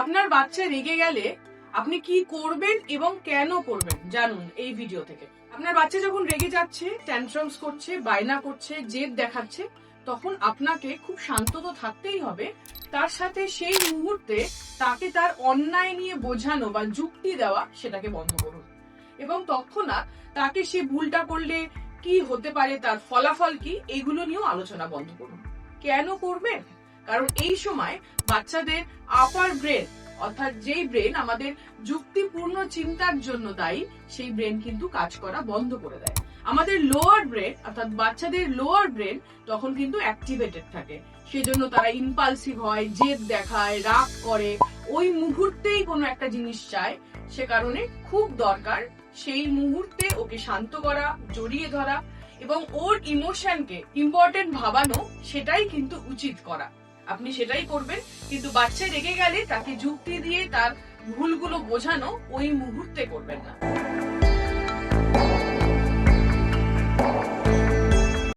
আপনার বাচ্চা রেগে গেলে আপনি কি করবেন এবং কেন করবেন জানুন এই ভিডিও থেকে। আপনার বাচ্চা যখন রেগে যাচ্ছে, ট্যান্ট্রামস করছে, বায়না করছে, জেদ দেখাচ্ছে, তখন আপনাকে খুব শান্ত তো থাকতেই হবে। তার সাথে সেই মুহূর্তে তাকে তার অন্যায় নিয়ে বোঝানো বা যুক্তি দেওয়া সেটাকে বন্ধ করুন, এবং তৎক্ষণাৎ তাকে সে ভুলটা করলে কি হতে পারে, তার ফলাফল কি, এগুলো নিয়েও আলোচনা বন্ধ করুন। কেন করবেন? কারণ এই সময় বাচ্চাদের আপার ব্রেন, অর্থাৎ যেই ব্রেন আমাদের যুক্তিপূর্ণ চিন্তার জন্য দায়ী, সেই ব্রেন কিন্তু কাজ করা বন্ধ করে দেয়। আমাদের লোয়ার ব্রেন, অর্থাৎ বাচ্চাদের লোয়ার ব্রেন তখন কিন্তু অ্যাক্টিভেটেড থাকে। সেজন্য তারা ইম্পালসিভ হয়, জেদ দেখায়, রাগ করে, ওই মুহূর্তেই কোনো একটা জিনিস চায়। সে কারণে খুব দরকার সেই মুহূর্তে ওকে শান্ত করা, জড়িয়ে ধরা এবং ওর ইমোশনকে ইম্পর্টেন্ট ভাবানো, সেটাই কিন্তু উচিত করা। আপনি সেটাই করবেন, কিন্তু বাচ্চা রেগে গেলে তাকে যুক্তি দিয়ে তার ভুলগুলো বোঝানো ওই মুহূর্তে করবেন না।